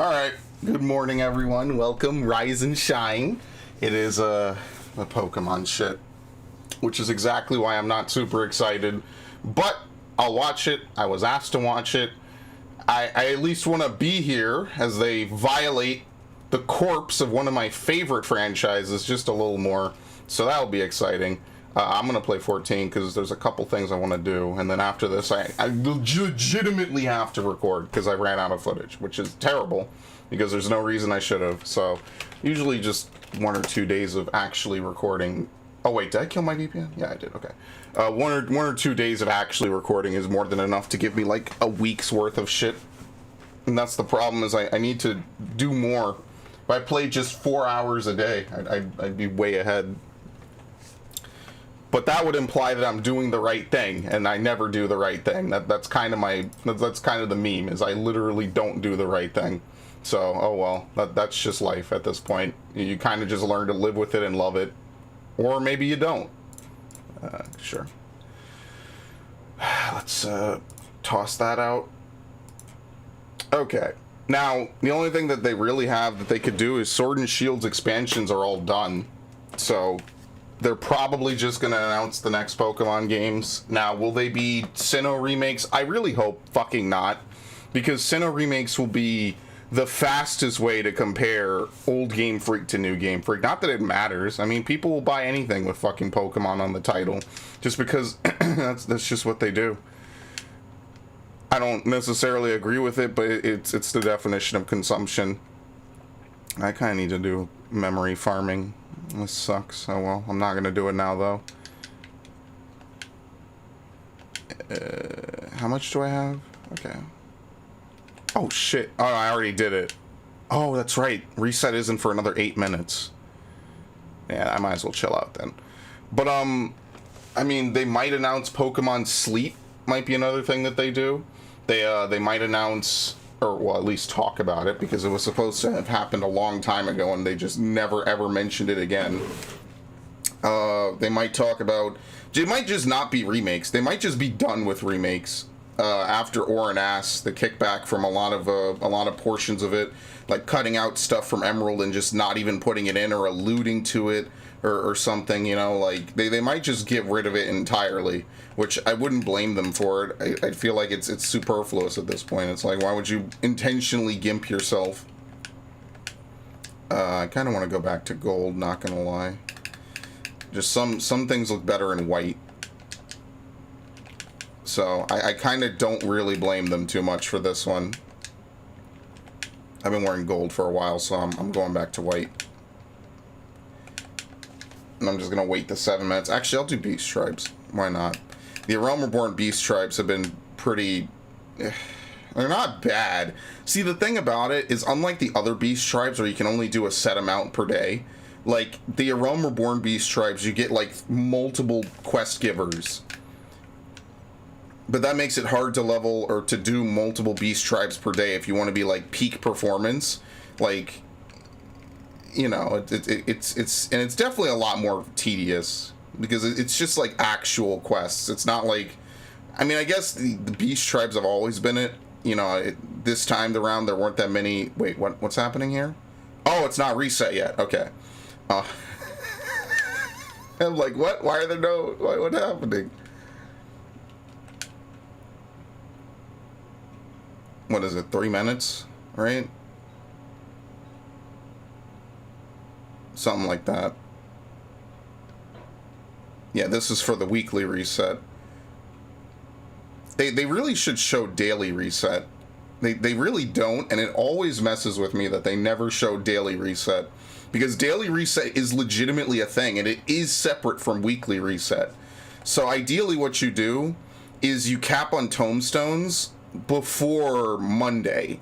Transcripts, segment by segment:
Alright, good morning everyone. Welcome, rise and shine. It is a Pokemon shit, which is exactly why I'm not super excited. But I'll watch it. I was asked to watch it. I at least want to be here as they violate the corpse of one of my favorite franchises just a little more. So that'll be exciting. I'm going to play 14 because there's a couple things I want to do. And then after this, I legitimately have to record because I ran out of footage, which is terrible because there's no reason I should have. So usually just 1 or 2 days of actually recording. Oh, wait, did I kill my VPN? Yeah, I did. Okay. One or 2 days of actually recording is more than enough to give me like a week's worth of shit. And that's the problem is I need to do more. If I played just 4 hours a day, I'd be way ahead. But that would imply that I'm doing the right thing, and I never do the right thing. That's kind of the meme, is I literally don't do the right thing. So, oh well, that's just life at this point. You kind of just learn to live with it and love it. Or maybe you don't. Sure. Let's toss that out. Okay. Now, the only thing that they really have that they could do is Sword and Shield's expansions are all done. So they're probably just going to announce the next Pokemon games. Now, will they be Sinnoh remakes? I really hope fucking not. Because Sinnoh remakes will be the fastest way to compare old Game Freak to new Game Freak. Not that it matters. I mean, people will buy anything with fucking Pokemon on the title. Just because that's just what they do. I don't necessarily agree with it, but it's the definition of consumption. I kind of need to do memory farming. This sucks. Oh well, I'm not gonna do it now though. How much do I have? Okay. Oh shit. Oh, I already did it. Oh, that's right. Reset isn't for another 8 minutes. Yeah, I might as well chill out then. But I mean, they might announce Pokemon Sleep. Might be another thing that they do. They might announce, or well, at least talk about it, because it was supposed to have happened a long time ago and they just never ever mentioned it again. They might talk about, it might just not be remakes. They might just be done with remakes after Or and Ass, the kickback from a lot of portions of it, like cutting out stuff from Emerald and just not even putting it in or alluding to it or something, you know, like they might just get rid of it entirely, which I wouldn't blame them for it. I feel like it's superfluous at this point. It's like, why would you intentionally gimp yourself? I kind of want to go back to gold, not gonna lie. Just some things look better in white. So I kind of don't really blame them too much for this one. I've been wearing gold for a while, so I'm going back to white. And I'm just going to wait the 7 minutes. Actually, I'll do Beast Tribes. Why not? The Realm Reborn Beast Tribes have been pretty... They're not bad. See, the thing about it is, unlike the other Beast Tribes where you can only do a set amount per day, like, the Realm Reborn Beast Tribes, you get, like, multiple quest givers. But that makes it hard to level or to do multiple Beast Tribes per day if you want to be, like, peak performance. Like... You know, it's definitely a lot more tedious because it's just like actual quests. It's not like, I mean, I guess the Beast Tribes have always been it. You know, this time around there weren't that many. Wait, what's happening here? Oh, it's not reset yet. Okay. I'm like, what? Why are there no? What's happening? What is it? 3 minutes, right? Something like that. Yeah, this is for the weekly reset. They really should show daily reset. They really don't, and it always messes with me that they never show daily reset. Because daily reset is legitimately a thing, and it is separate from weekly reset. So ideally what you do is you cap on tomestones before Monday.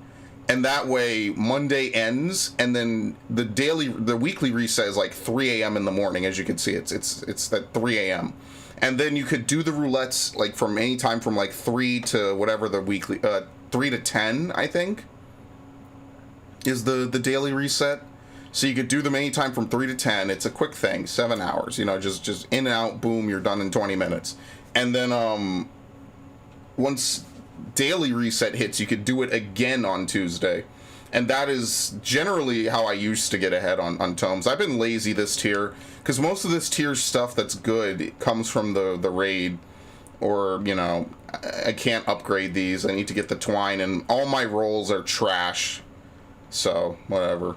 And that way, Monday ends, and then the weekly reset is like 3 a.m. in the morning. As you can see, it's at 3 a.m. And then you could do the roulettes like from any time from like 3 to whatever the weekly 3 to 10, I think, is the daily reset. So you could do them anytime from 3 to 10. It's a quick thing, 7 hours. You know, just in and out, boom, you're done in 20 minutes. And then once daily reset hits, you could do it again on Tuesday. And that is generally how I used to get ahead on tomes. I've been lazy this tier, because most of this tier stuff that's good comes from the raid, or, you know, I can't upgrade these. I need to get the twine, and all my rolls are trash. So, whatever.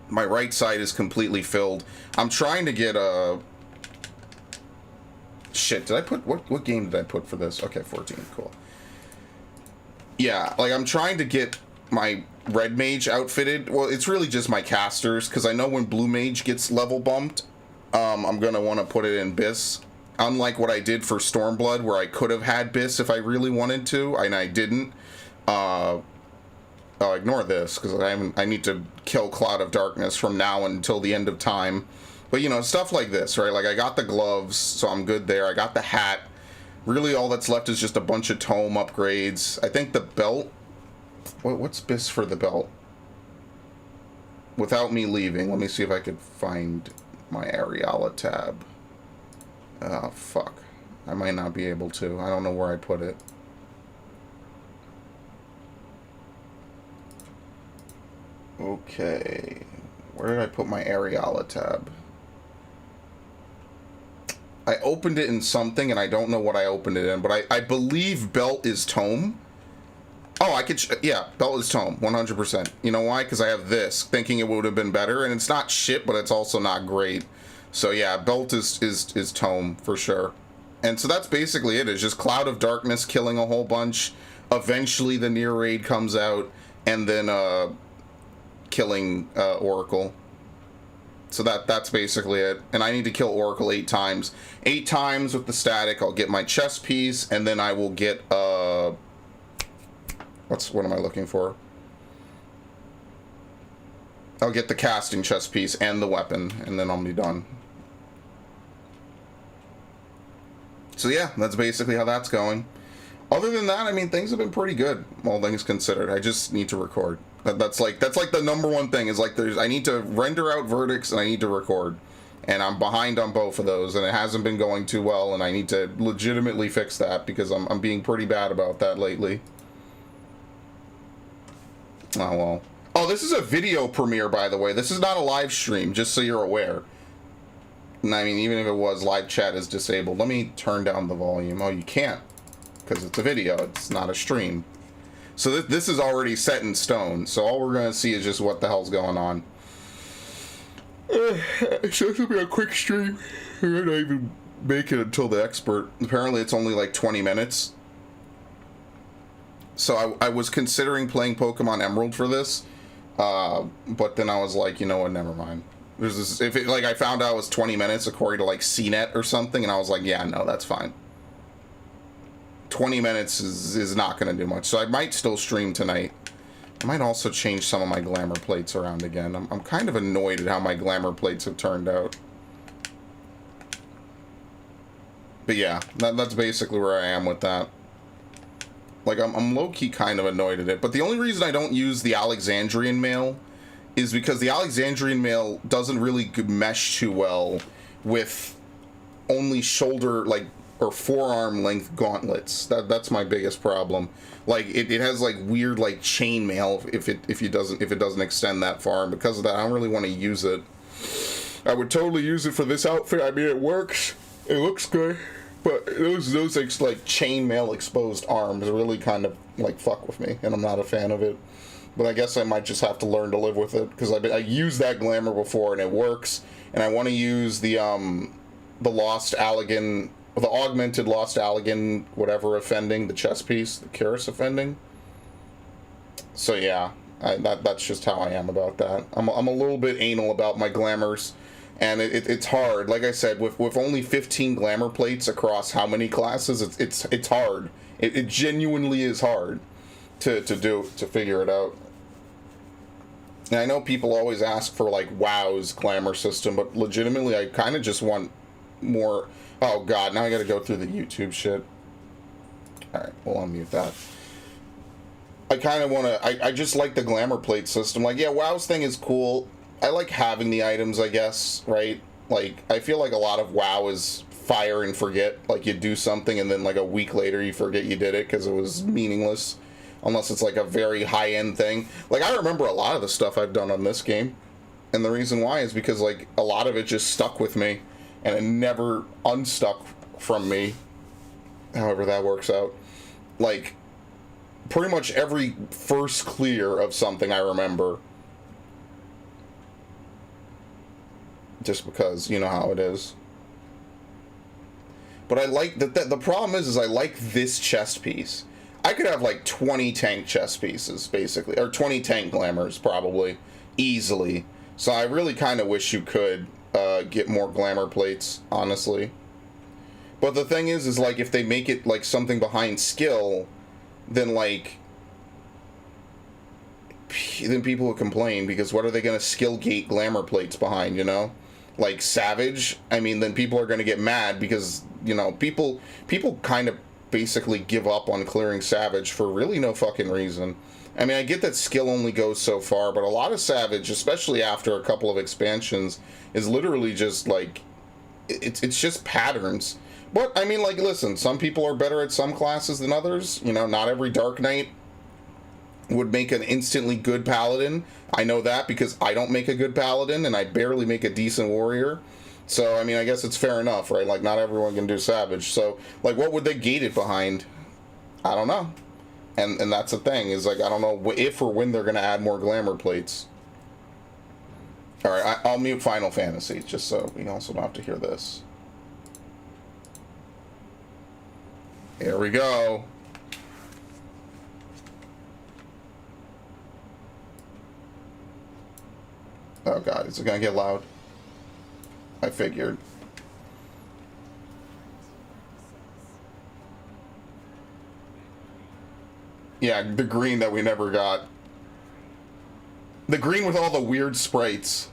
My right side is completely filled. I'm trying to get a... Shit, did I put... What game did I put for this? Okay, 14, cool. Yeah, like, I'm trying to get my red mage outfitted. Well, it's really just my casters, because I know when blue mage gets level bumped, I'm going to want to put it in Biss. Unlike what I did for Stormblood, where I could have had Biss if I really wanted to, and I didn't. I'll ignore this, because I need to kill Cloud of Darkness from now until the end of time. But, you know, stuff like this, right? Like, I got the gloves, so I'm good there. I got the hat. Really, all that's left is just a bunch of tome upgrades. I think the belt... What's Biss for the belt? Without me leaving, let me see if I could find my Areala tab. Oh, fuck. I might not be able to. I don't know where I put it. Okay. Where did I put my Areala tab? I opened it in something, and I don't know what I opened it in, but I believe belt is tome. Oh, I could... yeah, belt is tome, 100%. You know why? Because I have this, thinking it would have been better, and it's not shit, but it's also not great. So yeah, belt is tome, for sure. And so that's basically it. It's just Cloud of Darkness killing a whole bunch. Eventually the near raid comes out, and then killing Oracle. So that's basically it. And I need to kill Oracle 8 times. 8 times with the static, I'll get my chess piece, and then I will get... what am I looking for? I'll get the casting chest piece and the weapon, and then I'll be done. So yeah, that's basically how that's going. Other than that, I mean, things have been pretty good, all things considered. I just need to record. That's like the number one thing, is like I need to render out verdicts and I need to record. And I'm behind on both of those, and it hasn't been going too well, and I need to legitimately fix that, because I'm being pretty bad about that lately. Oh, well. Oh, this is a video premiere, by the way. This is not a live stream, just so you're aware. And I mean, even if it was, live chat is disabled. Let me turn down the volume. Oh, you can't, because it's a video. It's not a stream. So this is already set in stone. So all we're going to see is just what the hell's going on. So this will be a quick stream. I'm not even make it until the expert. Apparently it's only like 20 minutes. So I was considering playing Pokemon Emerald for this, but then I was like, you know what, never mind. There's this, if it, like, I found out it was 20 minutes according to like CNET or something, and I was like, yeah, no, that's fine. 20 minutes is not going to do much, so I might still stream tonight. I might also change some of my glamour plates around again. I'm kind of annoyed at how my glamour plates have turned out. But yeah, that's basically where I am with that. Like, I'm low-key kind of annoyed at it. But the only reason I don't use the Alexandrian mail is because the Alexandrian mail doesn't really mesh too well with only shoulder, like, or forearm length gauntlets. That's my biggest problem. Like, it has like weird like chain mail if it doesn't extend that far, and because of that I don't really want to use it. I would totally use it for this outfit. I mean, it works. It looks good. But those like chainmail exposed arms really kind of like fuck with me, and I'm not a fan of it. But I guess I might just have to learn to live with it, because I used that glamour before and it works. And I want to use the Lost Allegan, the augmented Lost Allegan, whatever offending, the chess piece, the Curus offending. So yeah, that's just how I am about that. I'm a little bit anal about my glamours. And it's hard. Like I said, with only 15 glamour plates across how many classes, it's hard. It genuinely is hard to figure it out. And I know people always ask for like WoW's glamour system, but legitimately I kind of just want more. Oh god, now I gotta go through the YouTube shit. Alright, we'll unmute that. I kind of want to, I just like the glamour plate system. Like, yeah, WoW's thing is cool. I like having the items, I guess, right? Like, I feel like a lot of WoW is fire and forget. Like, you do something and then like a week later you forget you did it because it was meaningless. unless it's like a very high-end thing. Like, I remember a lot of the stuff I've done on this game, and the reason why is because, like, a lot of it just stuck with me, and it never unstuck from me, however that works out. Like, pretty much every first clear of something I remember. Just because, you know how it is. But I like that. The problem is I like this chest piece. I could have like 20 tank chest pieces, basically, or 20 tank glamours, probably, easily. So I really kind of wish you could get more glamour plates, honestly. But the thing is like if they make it like something behind skill, then like, then people will complain because what are they gonna skill gate glamour plates behind? You know. Like Savage, I mean, then people are going to get mad because, you know, people kind of basically give up on clearing Savage for really no fucking reason. I mean, I get that skill only goes so far, but a lot of Savage, especially after a couple of expansions, is literally just like, it's just patterns. But, I mean, like, listen, some people are better at some classes than others. You know, not every Dark Knight would make an instantly good paladin. I know that because I don't make a good paladin and I barely make a decent warrior. So, I mean, I guess it's fair enough, right? Like, not everyone can do Savage. So, like, what would they gate it behind? I don't know. And that's the thing, is, like, I don't know if or when they're going to add more glamour plates. Alright, I'll mute Final Fantasy, just so we also don't have to hear this. Here we go. Oh god, is it gonna get loud? I figured. Yeah, the green that we never got. The green with all the weird sprites.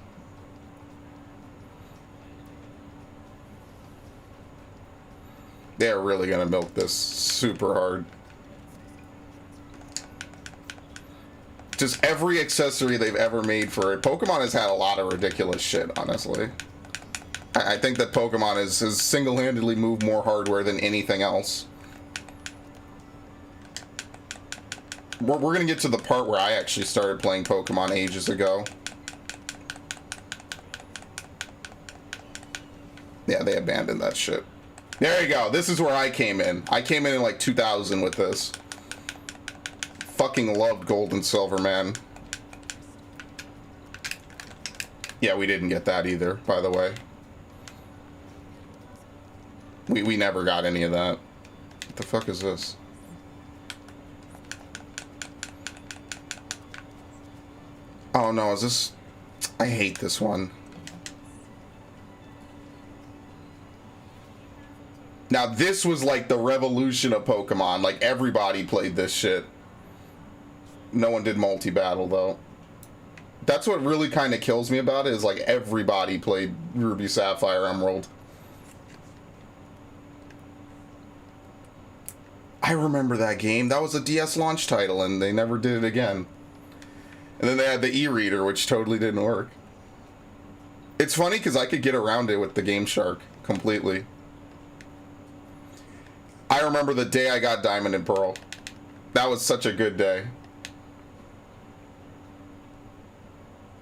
They're really gonna milk this super hard. Just every accessory they've ever made for it. Pokemon has had a lot of ridiculous shit, honestly. I think that Pokemon has single-handedly moved more hardware than anything else. We're going to get to the part where I actually started playing Pokemon ages ago. Yeah, they abandoned that shit. There you go. This is where I came in. I came in like 2000 with this. Fucking loved Gold and Silver, man. Yeah, we didn't get that either, by the way. We never got any of that. What the fuck is this? Oh no, is this... I hate this one. Now this was like the revolution of Pokemon. Like everybody played this shit. No one did multi-battle though. That's what really kind of kills me about it, is like everybody played Ruby, Sapphire, Emerald. I remember that game. That was a DS launch title and they never did it again. And then they had the e-reader, which totally didn't work. It's funny because I could get around it with the Game Shark completely. I remember the day I got Diamond and Pearl. That was such a good day.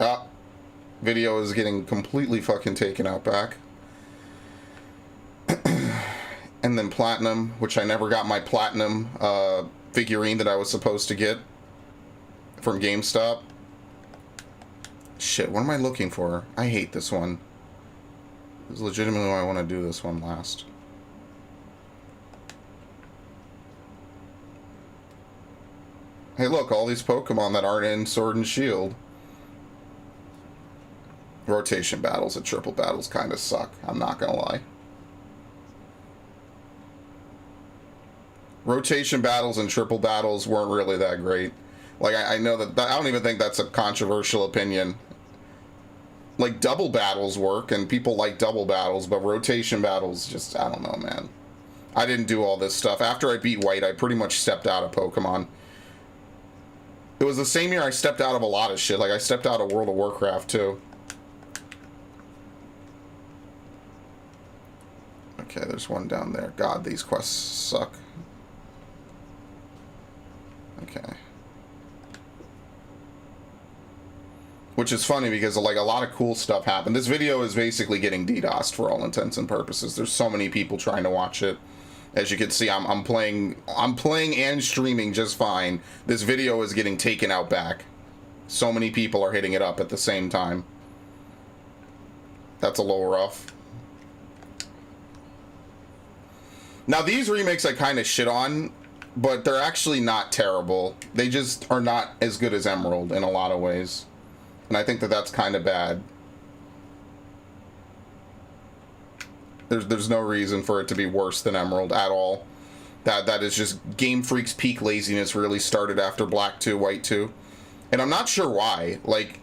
Ah, video is getting completely fucking taken out back. And then Platinum, which I never got my Platinum figurine that I was supposed to get from GameStop. Shit, what am I looking for? I hate this one. This is legitimately why I want to do this one last. Hey look, all these Pokemon that aren't in Sword and Shield. Rotation battles and triple battles kind of suck, I'm not gonna lie. Rotation battles and triple battles weren't really that great. Like, I know that, I don't even think that's a controversial opinion. Like, double battles work, and people like double battles, but rotation battles, just, I don't know, man. I didn't do all this stuff. After I beat White, I pretty much stepped out of Pokemon. It was the same year I stepped out of a lot of shit. Like, I stepped out of World of Warcraft, too. Okay, there's one down there. God, these quests suck. Okay. Which is funny because like a lot of cool stuff happened. This video is basically getting DDoSed for all intents and purposes. There's so many people trying to watch it. As you can see, I'm playing and streaming just fine. This video is getting taken out back. So many people are hitting it up at the same time. That's a little rough. Now these remakes I kind of shit on, but they're actually not terrible. They just are not as good as Emerald in a lot of ways. And I think that that's kind of bad. There's no reason for it to be worse than Emerald at all. That is just Game Freak's peak laziness really started after Black 2, White 2. And I'm not sure why. Like,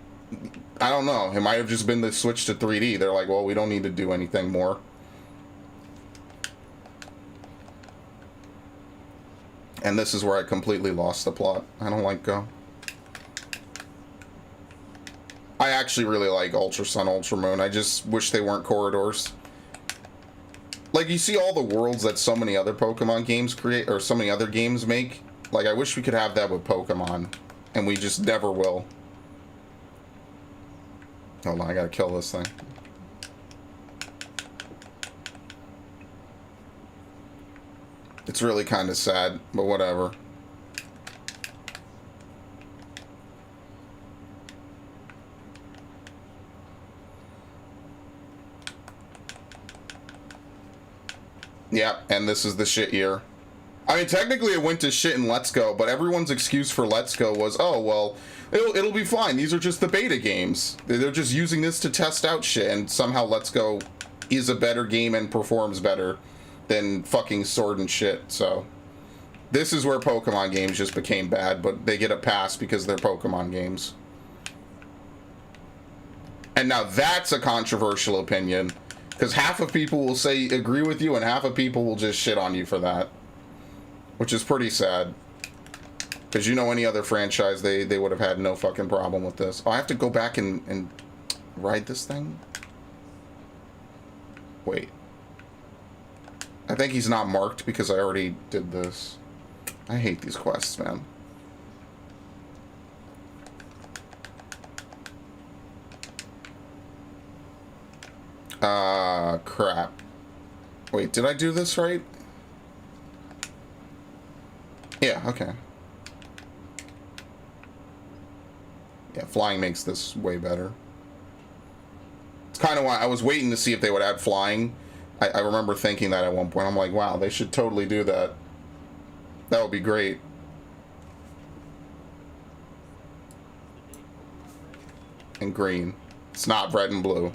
I don't know. It might have just been the switch to 3D. They're like, well, we don't need to do anything more. And this is where I completely lost the plot. I don't like Go. I actually really like Ultra Sun, Ultra Moon. I just wish they weren't corridors. Like, you see all the worlds that so many other Pokemon games create, or so many other games make. Like, I wish we could have that with Pokemon. And we just never will. Hold on, I gotta kill this thing. It's really kind of sad, but whatever. Yeah, and this is the shit year. I mean, technically it went to shit in Let's Go, but everyone's excuse for Let's Go was, oh, well, it'll be fine. These are just the beta games. They're just using this to test out shit, and somehow Let's Go is a better game and performs better than fucking Sword and shit, so. This is where Pokemon games just became bad, but they get a pass because they're Pokemon games. And now that's a controversial opinion. Because half of people will say agree with you and half of people will just shit on you for that. Which is pretty sad. Because you know any other franchise, they would have had no fucking problem with this. Oh, I have to go back and ride this thing? Wait. I think he's not marked because I already did this. I hate these quests, man. Crap. Wait, did I do this right? Yeah, okay. Yeah, flying makes this way better. It's kind of why I was waiting to see if they would add flying. I remember thinking that at one point. I'm like, wow, they should totally do that. That would be great. And green. It's not red and blue.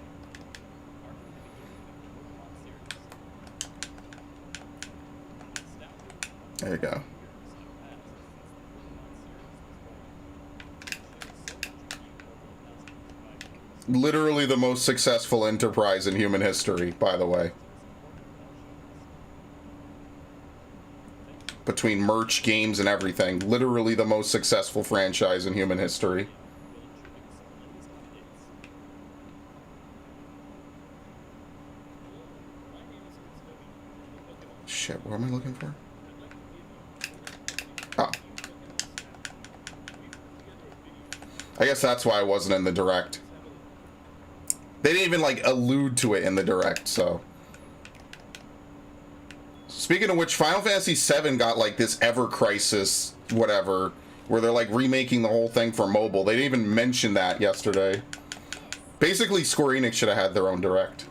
There you go. Literally the most successful enterprise in human history, by the way. Between merch, games, and everything. Literally the most successful franchise in human history. Shit, what am I looking for? Oh. I guess that's why I wasn't in the direct. They didn't even, like, allude to it in the direct, so. Speaking of which, Final Fantasy VII got, like, this Ever Crisis, whatever, where they're, like, remaking the whole thing for mobile. They didn't even mention that yesterday. Basically, Square Enix should have had their own direct.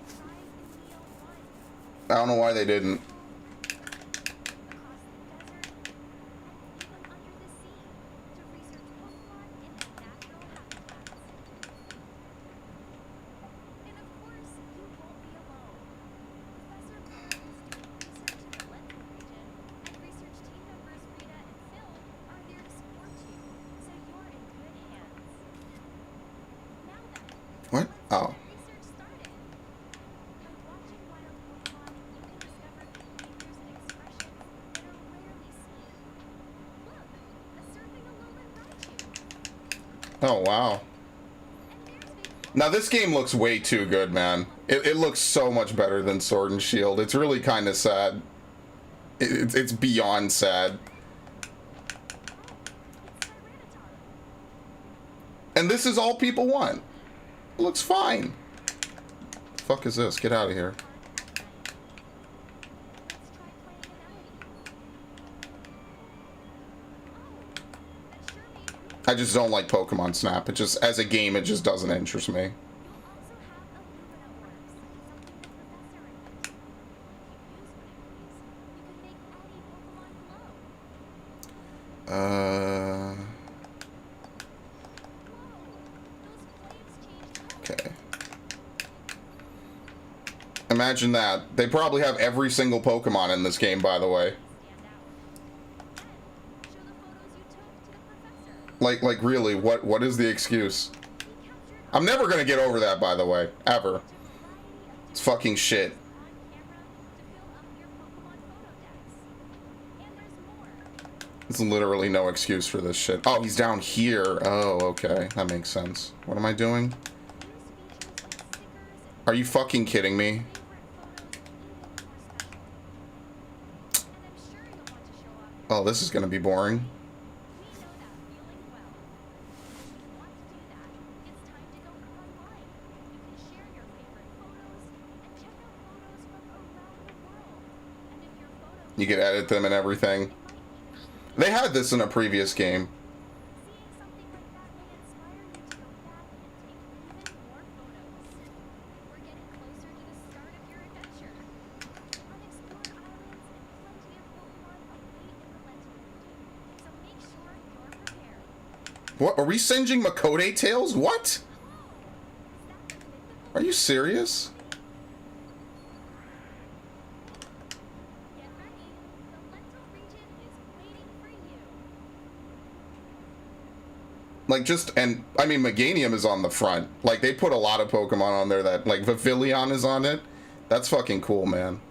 I don't know why they didn't. What? Oh. Oh, wow. Now, this game looks way too good, man. It looks so much better than Sword and Shield. It's really kind of sad. It's beyond sad. And this is all people want. It looks fine. The fuck is this? Get out of here. I just don't like Pokemon Snap. It just, as a game, it just doesn't interest me. Okay. Imagine that. They probably have every single Pokemon in this game, by the way. Like really, what is the excuse? I'm never gonna get over that, by the way. Ever. It's fucking shit. There's literally no excuse for this shit. Oh, he's down here. Oh, okay. That makes sense. What am I doing? Are you fucking kidding me? Oh, this is gonna be boring. You can edit them and everything. They had this in a previous game. What? Are we singeing Makode tails? What? Are you serious? Like, just, and, I mean, Meganium is on the front. Like, they put a lot of Pokemon on there that, like, Vivillon is on it. That's fucking cool, man.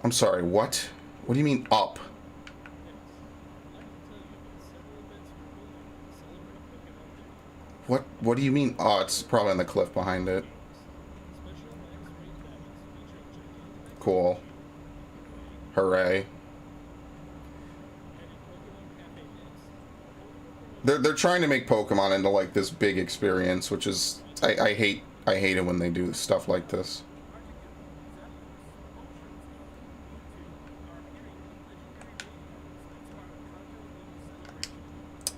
I'm sorry, what? What do you mean, up? What do you mean? Oh, it's probably on the cliff behind it. Cool. Hooray. They're trying to make Pokemon into like this big experience, which is I hate it when they do stuff like this.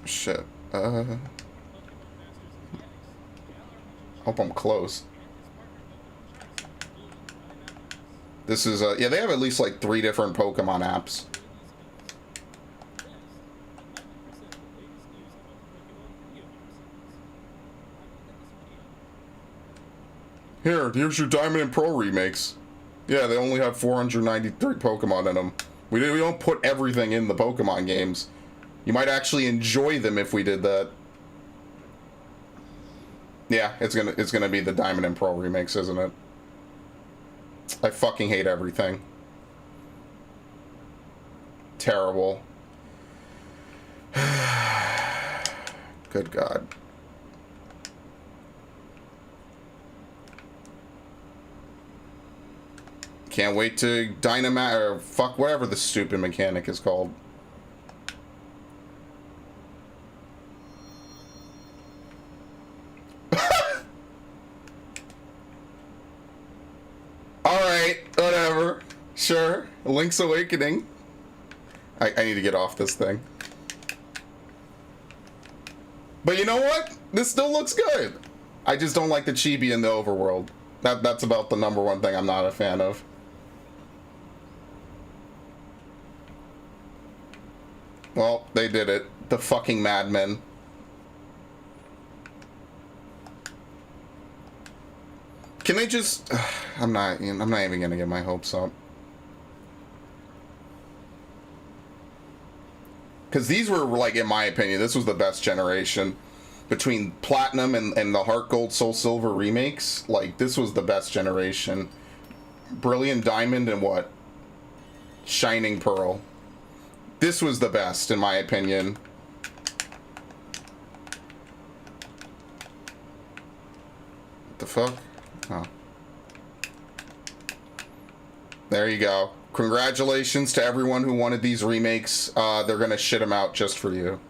Shit. Hope I'm close. This is yeah, they have at least like 3 different Pokemon apps. Here's your Diamond and Pearl remakes. Yeah, they only have 493 Pokemon in them. We don't put everything in the Pokemon games. You might actually enjoy them if we did that. Yeah, it's gonna be the Diamond and Pearl remakes, isn't it? I fucking hate everything. Terrible. Good God. Can't wait to Dynamax, or fuck, whatever the stupid mechanic is called. Alright, whatever. Sure. Link's Awakening. I need to get off this thing. But you know what? This still looks good. I just don't like the chibi in the overworld. That's about the #1 thing I'm not a fan of. Well, they did it. The fucking madmen. Can they just... I'm not even gonna get my hopes up. Because these were, like, in my opinion, this was the best generation. Between Platinum and the Heart Gold Soul Silver remakes, like, this was the best generation. Brilliant Diamond and what? Shining Pearl. This was the best, in my opinion. What the fuck? Oh. There you go. Congratulations to everyone who wanted these remakes. They're gonna shit them out just for you.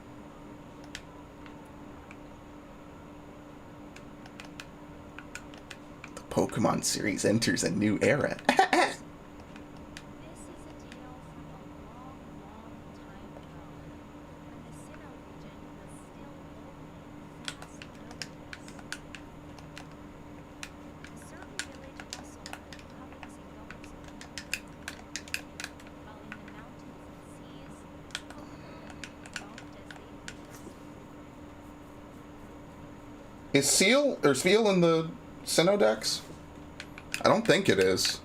Pokemon series enters a new era. Is Seal in the Sinnoh decks? I don't think it is.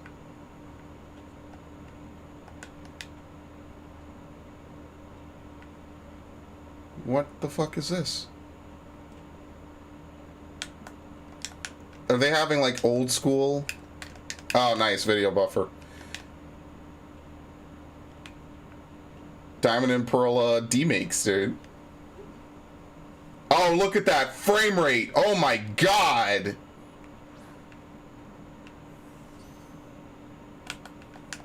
What the fuck is this? Are they having like old school? Oh, nice video buffer. Diamond and Pearl demakes, dude. Oh, look at that frame rate. Oh my god.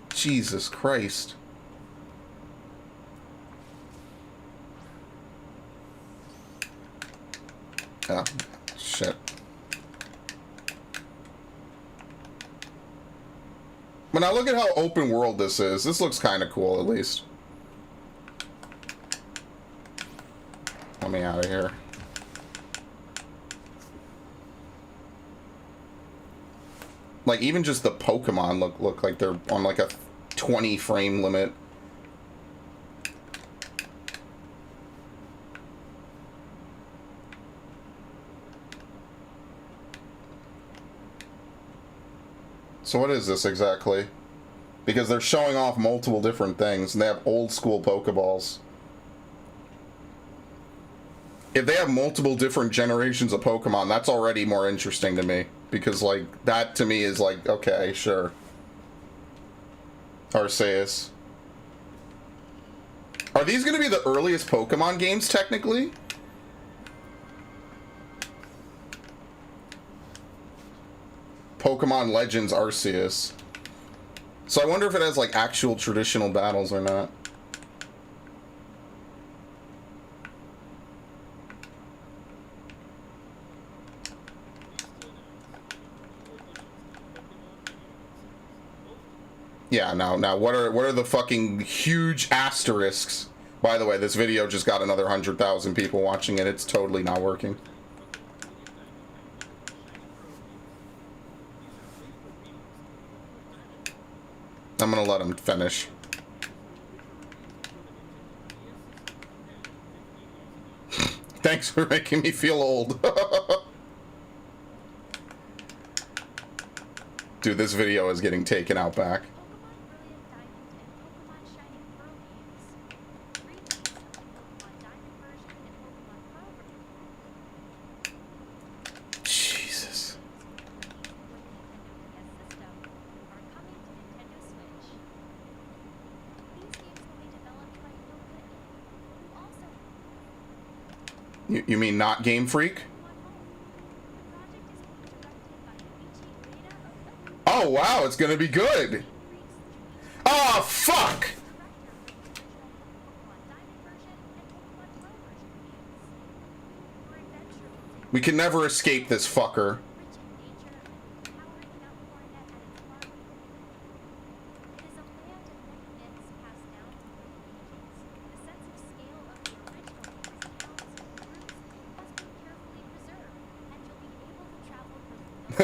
Jesus Christ. Ah, shit. But now look at how open world this is. This looks kind of cool, at least. Let me out of here. Like, even just the Pokemon look like they're on like a 20 frame limit. So what is this exactly? Because they're showing off multiple different things, and they have old school Pokeballs. If they have multiple different generations of Pokemon, that's already more interesting to me. Because, like, that to me is like, okay, sure. Arceus. Are these going to be the earliest Pokemon games, technically? Pokemon Legends Arceus. So I wonder if it has, like, actual traditional battles or not. Yeah, now what are the fucking huge asterisks? By the way, this video just got another 100,000 people watching it. It's totally not working. I'm gonna let him finish. Thanks for making me feel old. Dude, this video is getting taken out back. Jesus. You mean not Game Freak? Oh wow, it's gonna be good. Oh fuck! We can never escape this fucker.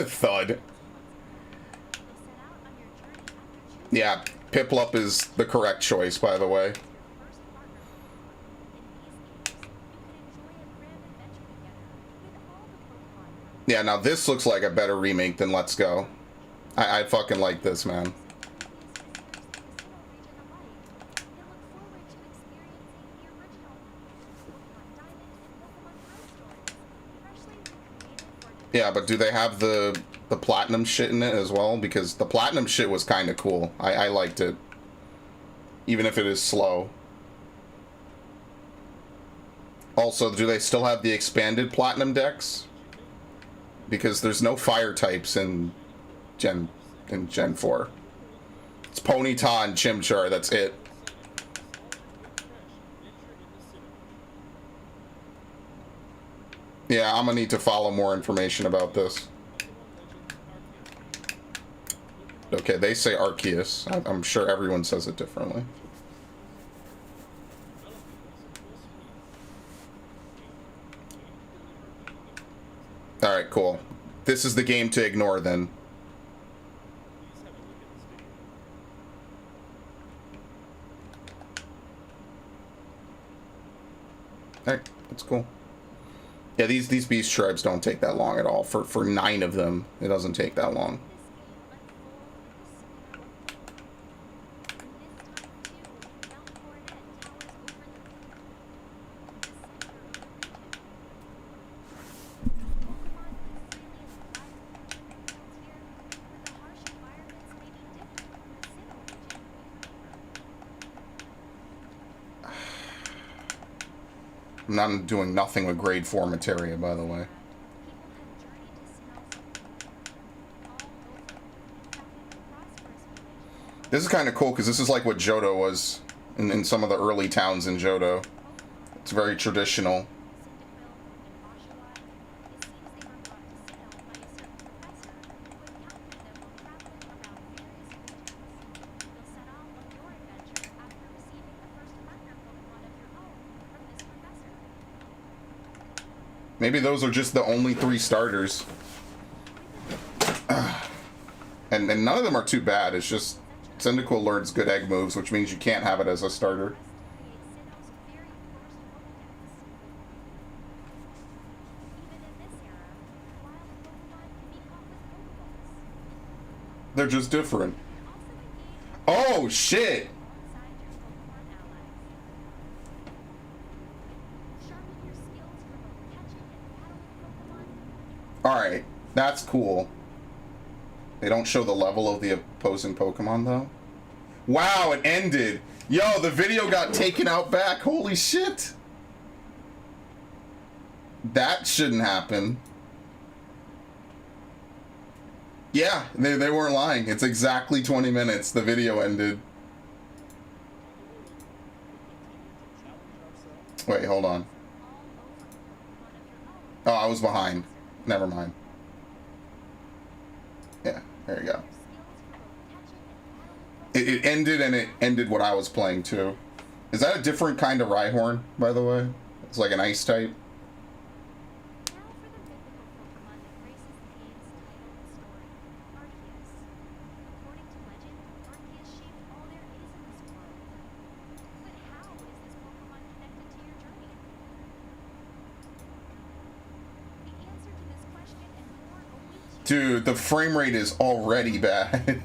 Thud. Yeah, Piplup is the correct choice, by the way. Yeah, now this looks like a better remake than Let's Go. I fucking like this, man. Yeah, but do they have the platinum shit in it as well? Because the platinum shit was kind of cool. I liked it. Even if it is slow. Also, do they still have the expanded platinum decks? Because there's no fire types in Gen 4. It's Ponyta and Chimchar, that's it. Yeah, I'm gonna need to follow more information about this. Okay, they say Arceus. I'm sure everyone says it differently. Alright, cool. This is the game to ignore then. Alright, that's cool. Yeah, these beast tribes don't take that long at all. For 9 of them, it doesn't take that long. I'm not doing nothing with grade 4 materia, by the way. This is kind of cool, because this is like what Johto was in some of the early towns in Johto. It's very traditional. Maybe those are just the only 3 starters. And none of them are too bad. It's just Syndical learns good egg moves, which means you can't have it as a starter. They're just different. Oh, shit! Alright, that's cool. They don't show the level of the opposing Pokemon, though. Wow, it ended! Yo, the video got taken out back. Holy shit! That shouldn't happen. Yeah, they weren't lying. It's exactly 20 minutes. The video ended. Wait, hold on. Oh, I was behind. Never mind. Yeah, there you go. It ended, and it ended what I was playing too. Is that a different kind of Rhyhorn, by the way? It's like an ice type. Dude, the frame rate is already bad.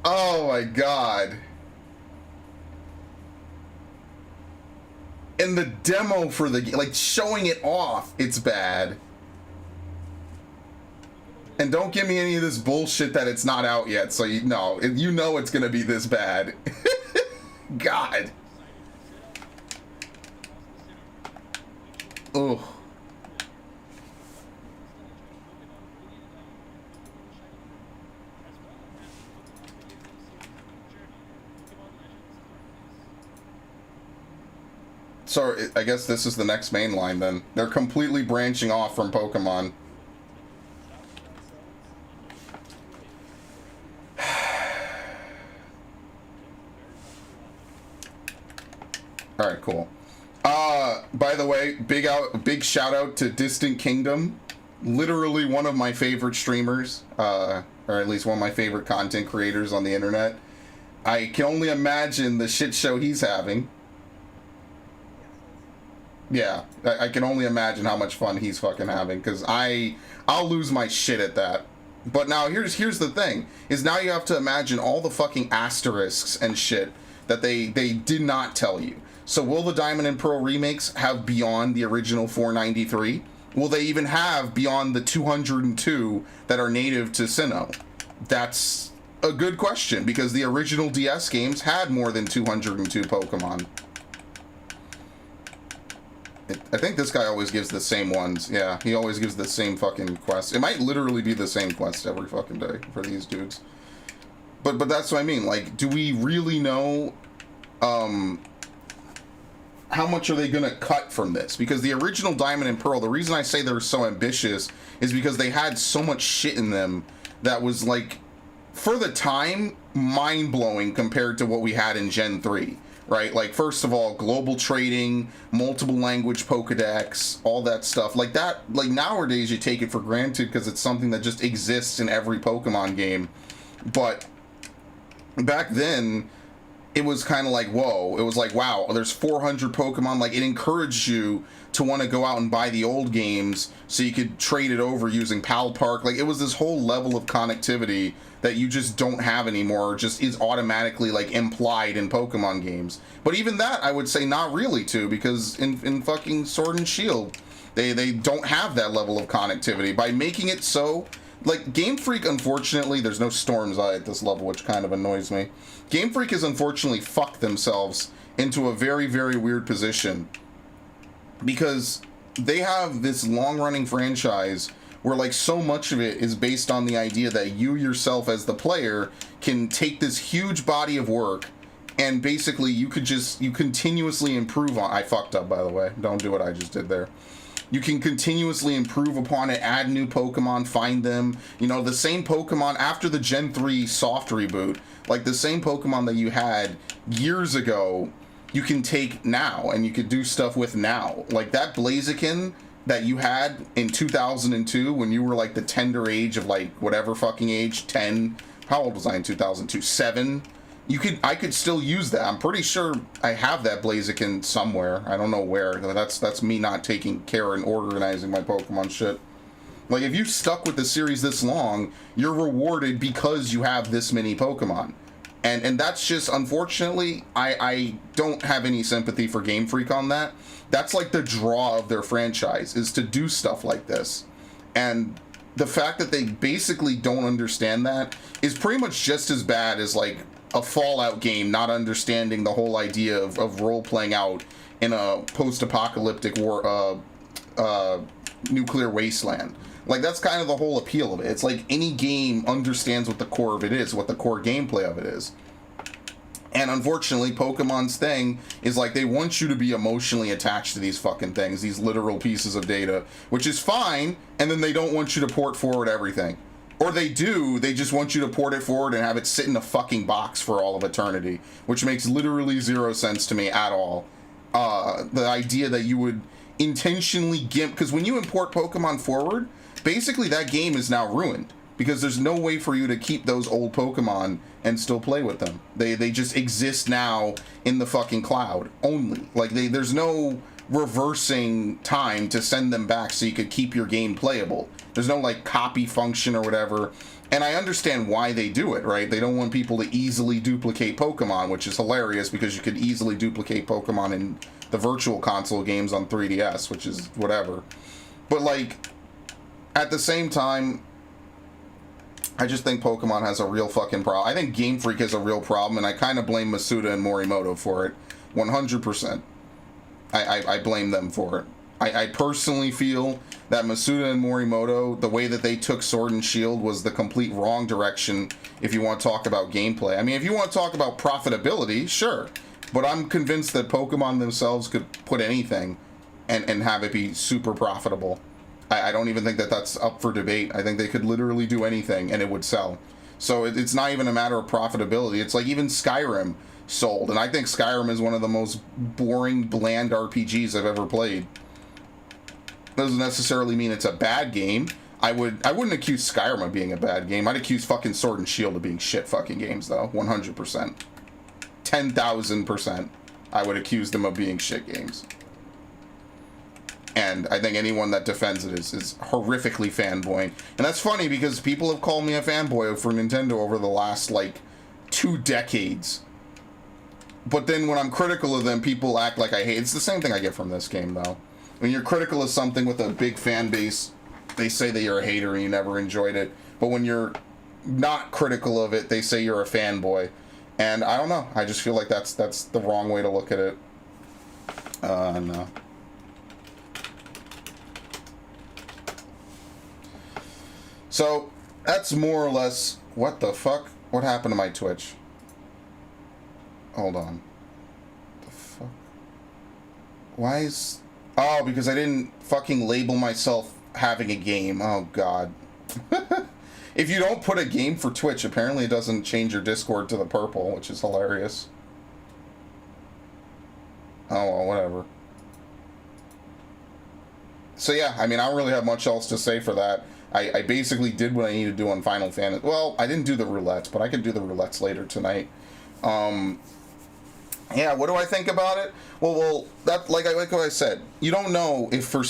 Oh my god. And the demo for the game, like showing it off, it's bad. And don't give me any of this bullshit that it's not out yet, so you know it's gonna be this bad. God. Ugh. So I guess this is the next main line then. They're completely branching off from Pokemon. Alright, cool. By the way, big shout out to Distant Kingdom. Literally one of my favorite streamers, or at least one of my favorite content creators on the internet. I can only imagine the shit show he's having. Yeah, I can only imagine how much fun he's fucking having, because I'll lose my shit at that. But now here's the thing, is now you have to imagine all the fucking asterisks and shit that they did not tell you. So will the Diamond and Pearl remakes have beyond the original 493? Will they even have beyond the 202 that are native to Sinnoh? That's a good question, because the original DS games had more than 202 Pokemon. I think this guy always gives the same ones. Yeah, he always gives the same fucking quest. It might literally be the same quest every fucking day for these dudes. But that's what I mean. Like, do we really know how much are they going to cut from this? Because the original Diamond and Pearl, the reason I say they're so ambitious is because they had so much shit in them that was, like, for the time, mind-blowing compared to what we had in Gen 3, right? Like, first of all, global trading, multiple language Pokedex, all that stuff. Like, that, like, nowadays you take it for granted because it's something that just exists in every Pokemon game. But back then, it was kind of like, whoa. It was like, wow, there's 400 Pokemon. Like, it encouraged you to want to go out and buy the old games so you could trade it over using Pal Park. Like, it was this whole level of connectivity that you just don't have anymore, or just is automatically, like, implied in Pokemon games. But even that, I would say not really, too, because in fucking Sword and Shield, they don't have that level of connectivity. By making it so, like, Game Freak, unfortunately, there's no Storm's Eye at this level, which kind of annoys me. Game Freak has unfortunately fucked themselves into a very, very weird position, because they have this long-running franchise where, like, so much of it is based on the idea that you yourself as the player can take this huge body of work and basically you continuously improve on. I fucked up, by the way. Don't do what I just did there. You can continuously improve upon it, add new Pokemon, find them. You know, the same Pokemon after the Gen 3 soft reboot, like the same Pokemon that you had years ago, you can take now, and you could do stuff with now. Like that Blaziken that you had in 2002 when you were like the tender age of like whatever fucking age, 10. How old was I in 2002? 7? I could still use that. I'm pretty sure I have that Blaziken somewhere. I don't know where. That's me not taking care and organizing my Pokemon shit. Like, if you stuck with the series this long, you're rewarded because you have this many Pokemon. And that's just, unfortunately, I don't have any sympathy for Game Freak on that. That's like the draw of their franchise, is to do stuff like this. And the fact that they basically don't understand that is pretty much just as bad as, like, a Fallout game not understanding the whole idea of role-playing out in a post-apocalyptic war, nuclear wasteland. Like, that's kind of the whole appeal of it. It's like any game understands what the core of it is, what the core gameplay of it is. And unfortunately, Pokemon's thing is, like, they want you to be emotionally attached to these fucking things, these literal pieces of data, which is fine, and then they don't want you to port forward everything. Or they do, they just want you to port it forward and have it sit in a fucking box for all of eternity, which makes literally zero sense to me at all. The idea that you would intentionally gimp, because when you import Pokemon forward, basically that game is now ruined, because there's no way for you to keep those old Pokemon and still play with them. They just exist now in the fucking cloud only. Like, there's no reversing time to send them back so you could keep your game playable. There's no, like, copy function or whatever. And I understand why they do it, right? They don't want people to easily duplicate Pokemon, which is hilarious because you could easily duplicate Pokemon in the Virtual Console games on 3DS, which is whatever. But, like, at the same time, I just think Pokemon has a real fucking problem. I think Game Freak has a real problem, and I kind of blame Masuda and Morimoto for it. 100%. I blame them for it. I personally feel that Masuda and Morimoto, the way that they took Sword and Shield was the complete wrong direction if you want to talk about gameplay. I mean, if you want to talk about profitability, sure. But I'm convinced that Pokemon themselves could put anything and have it be super profitable. I don't even think that that's up for debate. I think they could literally do anything and it would sell. So it's not even a matter of profitability. It's like even Skyrim sold. And I think Skyrim is one of the most boring, bland RPGs I've ever played. Doesn't necessarily mean it's a bad game. I wouldn't accuse Skyrim of being a bad game. I'd accuse fucking Sword and Shield of being shit fucking games, though. 100%. 10,000%. I would accuse them of being shit games. And I think anyone that defends it is horrifically fanboying. And that's funny because people have called me a fanboy for Nintendo over the last, like, 2 decades. But then when I'm critical of them, people act like I hate. It's the same thing I get from this game, though. When you're critical of something with a big fan base, they say that you're a hater and you never enjoyed it. But when you're not critical of it, they say you're a fanboy. And I don't know. I just feel like that's the wrong way to look at it. No. So, that's more or less... What the fuck? What happened to my Twitch? Hold on. The fuck? Why is... Oh, because I didn't fucking label myself having a game. Oh, God. If you don't put a game for Twitch, apparently it doesn't change your Discord to the purple, which is hilarious. Oh, well, whatever. So yeah, I mean, I don't really have much else to say for that. I basically did what I needed to do on Final Fantasy. Well, I didn't do the roulettes, but I can do the roulettes later tonight. Yeah, what do I think about it? Well, that like what I said, you don't know if for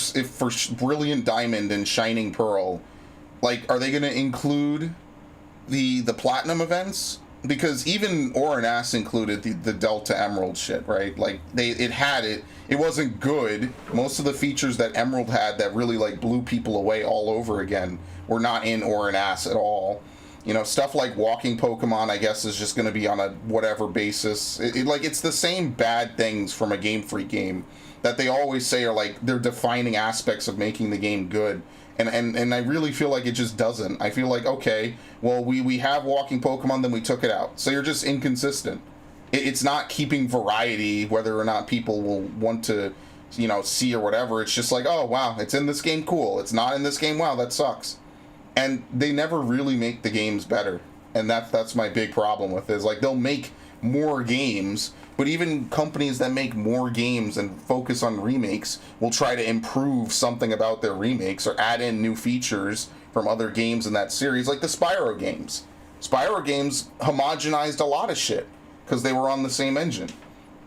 Brilliant Diamond and Shining Pearl, like, are they going to include the platinum events? Because even Oranas included the Delta Emerald shit, right? Like, it wasn't good. Most of the features that Emerald had that really like blew people away all over again were not in Oranas at all. You know, stuff like walking Pokemon, I guess, is just going to be on a whatever basis. It's the same bad things from a Game Freak game that they always say are like they're defining aspects of making the game good. And I really feel like it just doesn't. I feel like, okay, well, we have walking Pokemon, then we took it out. So you're just inconsistent. It's not keeping variety, whether or not people will want to, you know, see or whatever. It's just like, oh, wow, it's in this game, cool. It's not in this game, wow, that sucks. And they never really make the games better. And that's my big problem with it, is like they'll make more games, but even companies that make more games and focus on remakes will try to improve something about their remakes or add in new features from other games in that series, like the Spyro games. Spyro games homogenized a lot of shit because they were on the same engine.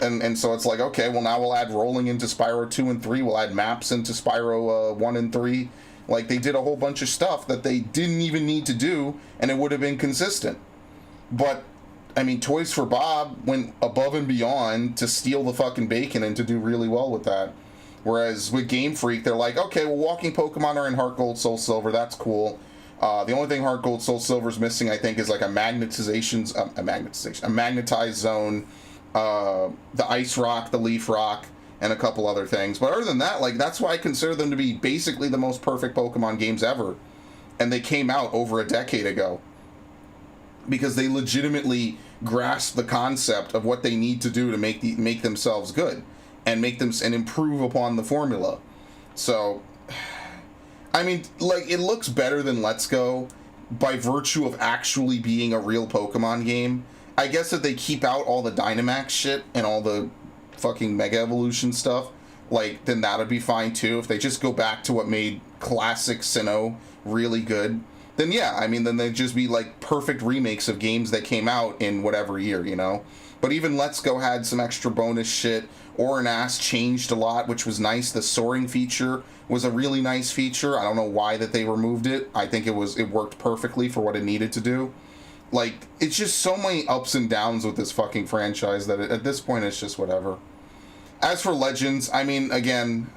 And so it's like, okay, well, now we'll add rolling into Spyro 2 and 3, we'll add maps into Spyro 1 and 3. Like, they did a whole bunch of stuff that they didn't even need to do, and it would have been consistent. But I mean, Toys for Bob went above and beyond to steal the fucking bacon and to do really well with that. Whereas with Game Freak, they're like, okay, well, walking Pokemon are in Heart Gold, Soul Silver, that's cool. The only thing Heart Gold, Soul Silver is missing, I think, is like a magnetized zone, the Ice Rock, the Leaf Rock, and a couple other things. But other than that, like, that's why I consider them to be basically the most perfect Pokemon games ever. And they came out over a decade ago. Because they legitimately grasp the concept of what they need to do to make themselves good and and improve upon the formula. So, I mean, like, it looks better than Let's Go by virtue of actually being a real Pokemon game. I guess if they keep out all the Dynamax shit and all the fucking Mega Evolution stuff, like, then that would be fine too. If they just go back to what made classic Sinnoh really good, then yeah, I mean, then they'd just be like perfect remakes of games that came out in whatever year, you know? But even Let's Go had some extra bonus shit. Oranas changed a lot, which was nice. The soaring feature was a really nice feature. I don't know why that they removed it. I think it worked perfectly for what it needed to do. Like, it's just so many ups and downs with this fucking franchise that at this point it's just whatever. As for Legends, I mean, again,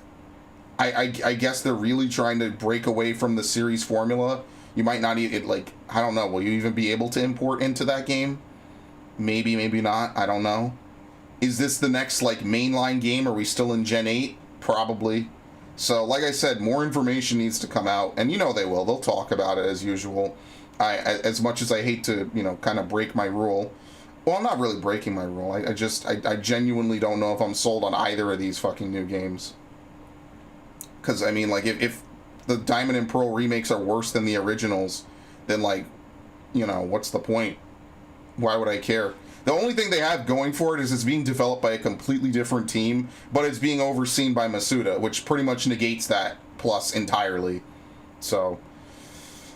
I guess they're really trying to break away from the series formula. You might not even, like, I don't know, will you even be able to import into that game? Maybe, maybe not, I don't know. Is this the next, like, mainline game? Are we still in Gen 8? Probably. So, like I said, more information needs to come out, and you know they will. They'll talk about it as usual. As much as I hate to, you know, kind of break my rule. Well, I'm not really breaking my rule. I genuinely don't know if I'm sold on either of these fucking new games. Because, I mean, like, if the Diamond and Pearl remakes are worse than the originals, then, like, you know, what's the point? Why would I care? The only thing they have going for it is it's being developed by a completely different team, but it's being overseen by Masuda, which pretty much negates that plus entirely. So,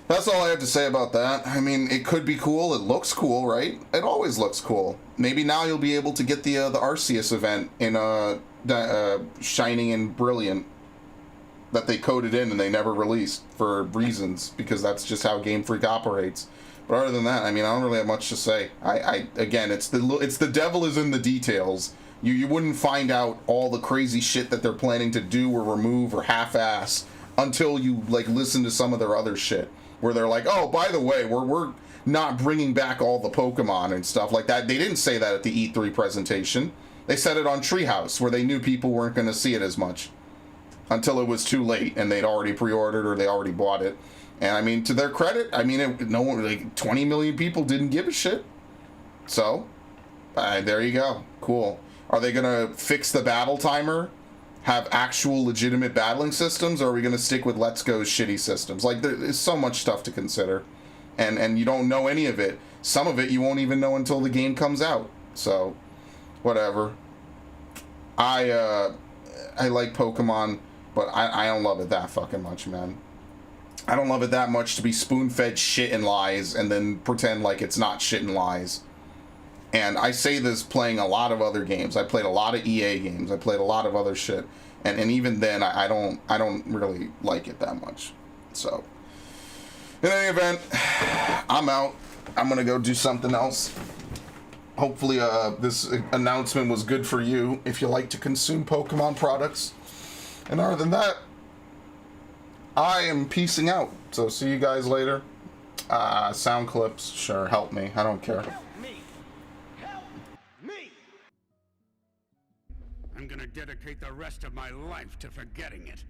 that's all I have to say about that. I mean, it could be cool. It looks cool, right? It always looks cool. Maybe now you'll be able to get the Arceus event in Shining and Brilliant that they coded in and they never released for reasons, because that's just how Game Freak operates. But other than that, I mean, I don't really have much to say. Again, it's the devil is in the details. You wouldn't find out all the crazy shit that they're planning to do or remove or half-ass until you, like, listen to some of their other shit, where they're like, oh, by the way, we're not bringing back all the Pokemon and stuff like that. They didn't say that at the E3 presentation. They said it on Treehouse, where they knew people weren't going to see it as much until it was too late and they'd already pre-ordered or they already bought it. And I mean, to their credit, I mean, no one, like 20 million people didn't give a shit. So, there you go. Cool. Are they gonna fix the battle timer have actual legitimate battling systems, or are we going to stick with Let's Go's shitty systems? Like, there's so much stuff to consider, and you don't know any of it. Some of it you won't even know until the game comes out. So, whatever. I like Pokemon, but I don't love it that fucking much, man. I don't love it that much to be spoon-fed shit and lies and then pretend like it's not shit and lies. And I say this playing a lot of other games. I played a lot of EA games. I played a lot of other shit. And even then, I don't really like it that much. So, in any event, I'm out. I'm going to go do something else. Hopefully, this announcement was good for you if you like to consume Pokemon products. And other than that, I am peacing out. So, see you guys later. Sound clips, sure, help me. I don't care. I'm gonna dedicate the rest of my life to forgetting it.